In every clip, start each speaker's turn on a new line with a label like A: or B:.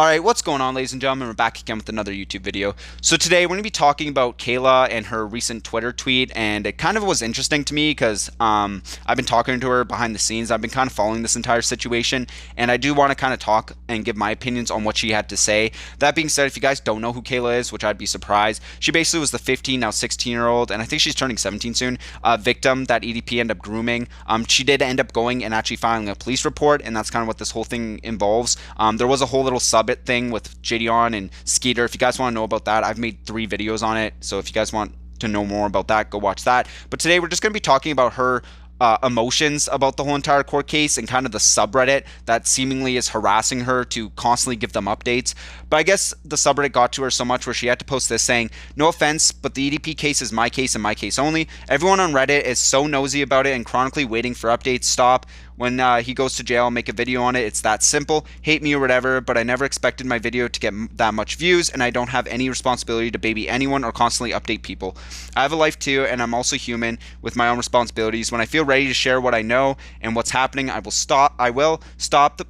A: Alright, what's going on, ladies and gentlemen? We're back again with another YouTube video. So today we're going to be talking about Kayla and her recent Twitter tweet, and it kind of was interesting to me because I've been talking to her behind the scenes. I've been kind of following this entire situation, and I do want to kind of talk and give my opinions on what she had to say. That being said, if you guys don't know who Kayla is, which I'd be surprised, she basically was the 15, now 16-year-old, and I think she's turning 17 soon, victim that EDP ended up grooming. She did end up going and actually filing a police report, and that's kind of what this whole thing involves. There was a whole little sub thing with JDon and Skeeter. If you guys want to know about that, I've made 3 videos on it, so if you guys want to know more about that, go watch that. But today we're just going to be talking about her emotions about the whole entire court case and kind of the subreddit that seemingly is harassing her to constantly give them updates. But I guess the subreddit got to her so much where she had to post this saying, "No offense, but the EDP case is my case and my case only. Everyone on Reddit is so nosy about it and chronically waiting for updates. Stop. When he goes to jail, I'll make a video on it. It's that simple. Hate me or whatever, but I never expected my video to get that much views, and I don't have any responsibility to baby anyone or constantly update people. I have a life too, and I'm also human with my own responsibilities. When I feel ready to share what I know and what's happening, I will stop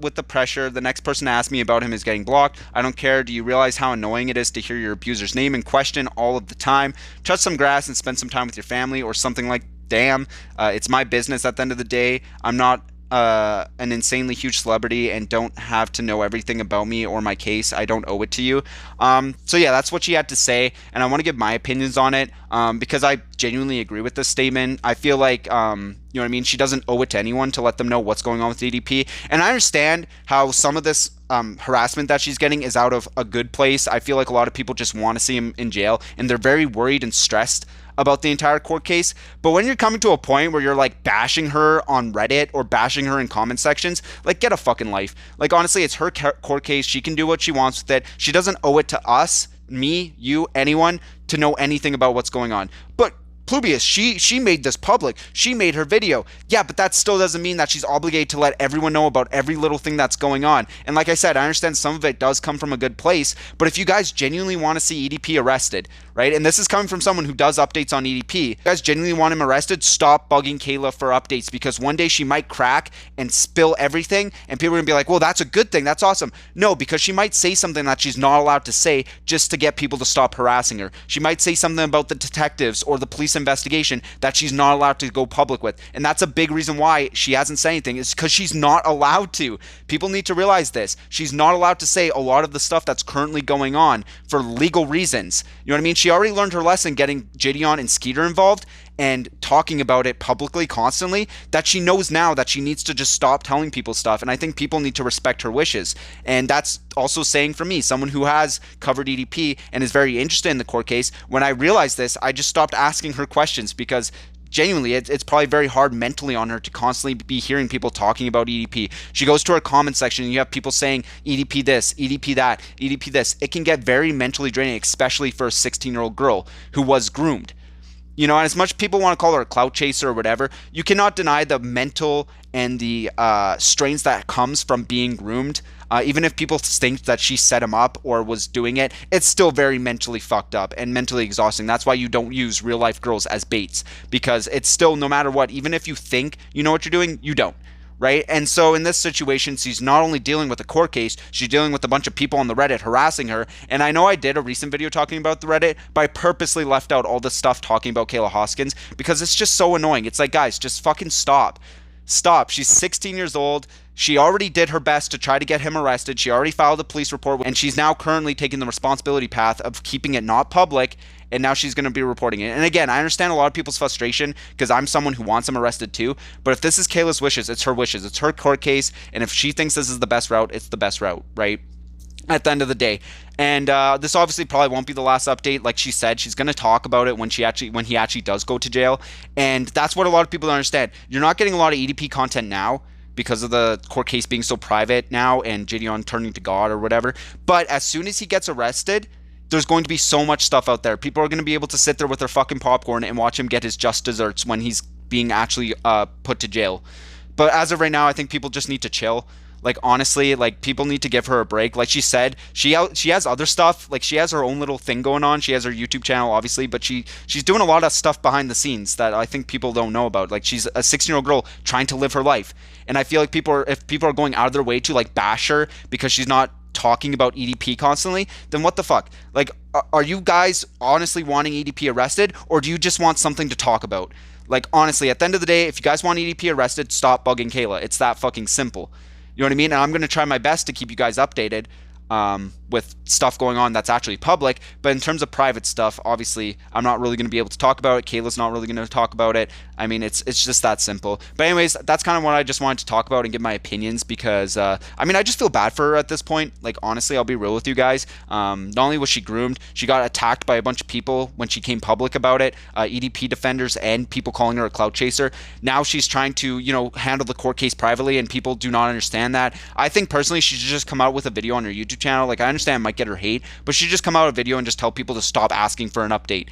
A: with the pressure. The next person to ask me about him is getting blocked. I don't care. Do you realize how annoying it is to hear your abuser's name in question all of the time? Touch some grass and spend some time with your family or something like damn. It's my business at the end of the day. I'm not an insanely huge celebrity and don't have to know everything about me or my case. I don't owe it to you." So yeah, that's what she had to say, and I want to give my opinions on it because I genuinely agree with this statement. I feel like you know what I mean, she doesn't owe it to anyone to let them know what's going on with EDP, and I understand how some of this harassment that she's getting is out of a good place. I feel like a lot of people just want to see him in jail, and they're very worried and stressed about the entire court case. But when you're coming to a point where you're like bashing her on Reddit or bashing her in comment sections, like, get a fucking life. Like, honestly, it's her court case. She can do what she wants with it. She doesn't owe it to us, me, you, anyone, to know anything about what's going on. But Plubius, she made this public. She made her video. Yeah, but that still doesn't mean that she's obligated to let everyone know about every little thing that's going on. And like I said, I understand some of it does come from a good place, but if you guys genuinely want to see EDP arrested, right? And this is coming from someone who does updates on EDP. You guys genuinely want him arrested? Stop bugging Kayla for updates, because one day she might crack and spill everything, and people are going to be like, well, that's a good thing. That's awesome. No, because she might say something that she's not allowed to say just to get people to stop harassing her. She might say something about the detectives or the police investigation that she's not allowed to go public with. And that's a big reason why she hasn't said anything, is because she's not allowed to. People need to realize this. She's not allowed to say a lot of the stuff that's currently going on for legal reasons. You know what I mean? She already learned her lesson getting JDon and Skeeter involved and talking about it publicly constantly, that she knows now that she needs to just stop telling people stuff. And I think people need to respect her wishes. And that's also saying for me, someone who has covered EDP and is very interested in the court case. When I realized this, I just stopped asking her questions, because genuinely, it's probably very hard mentally on her to constantly be hearing people talking about EDP. She goes to her comment section and you have people saying EDP this, EDP that, EDP this. It can get very mentally draining, especially for a 16-year-old girl who was groomed. You know, and as much people want to call her a clout chaser or whatever, you cannot deny the mental and the strains that comes from being groomed. Even if people think that she set him up or was doing it, it's still very mentally fucked up and mentally exhausting. That's why you don't use real life girls as baits, because it's still, no matter what, even if you think you know what you're doing, you don't. Right? And so in this situation, she's not only dealing with a court case, she's dealing with a bunch of people on the Reddit harassing her. And I know I did a recent video talking about the Reddit, but I purposely left out all this stuff talking about Kayla Hoskins because it's just so annoying. It's like, guys, just fucking stop. Stop. She's 16 years old. She already did her best to try to get him arrested. She already filed a police report, and she's now currently taking the responsibility path of keeping it not public, and now she's going to be reporting it. And again, I understand a lot of people's frustration, because I'm someone who wants him arrested too, but if this is Kayla's wishes, it's her wishes. It's her court case, and if she thinks this is the best route, it's the best route, right? At the end of the day. And this obviously probably won't be the last update. Like she said, she's going to talk about it when he actually does go to jail. And that's what a lot of people don't understand. You're not getting a lot of EDP content now because of the court case being so private now and JDon turning to God or whatever. But as soon as he gets arrested, there's going to be so much stuff out there. People are going to be able to sit there with their fucking popcorn and watch him get his just desserts when he's being actually put to jail. But as of right now, I think people just need to chill. Like, honestly, like, people need to give her a break. Like she said, she has other stuff. Like, she has her own little thing going on. She has her YouTube channel, obviously, but she's doing a lot of stuff behind the scenes that I think people don't know about. Like, she's a 16-year-old girl trying to live her life. And I feel like if people are going out of their way to, like, bash her because she's not talking about EDP constantly, then what the fuck? Like, are you guys honestly wanting EDP arrested, or do you just want something to talk about? Like, honestly, at the end of the day, if you guys want EDP arrested, stop bugging Kayla. It's that fucking simple. You know what I mean? And I'm going to try my best to keep you guys updated with stuff going on that's actually public. But in terms of private stuff, obviously, I'm not really going to be able to talk about it. Kayla's not really going to talk about it. I mean, it's just that simple. But anyways, that's kind of what I just wanted to talk about and give my opinions because, I mean, I just feel bad for her at this point. Like, honestly, I'll be real with you guys. Not only was she groomed, she got attacked by a bunch of people when she came public about it, EDP defenders and people calling her a clout chaser. Now she's trying to, you know, handle the court case privately, and people do not understand that. I think personally she should just come out with a video on her YouTube channel. Like, I understand it might get her hate, but she should just come out with a video and just tell people to stop asking for an update.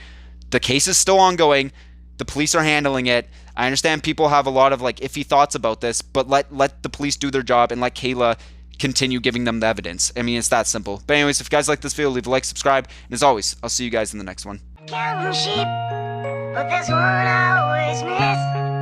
A: The case is still ongoing. The police are handling it. I understand people have a lot of like iffy thoughts about this, but let the police do their job and let Kayla continue giving them the evidence. I mean, it's that simple. But anyways, if you guys like this video, leave a like, subscribe, and as always, I'll see you guys in the next one.
B: Counting sheep, but there's one I always miss.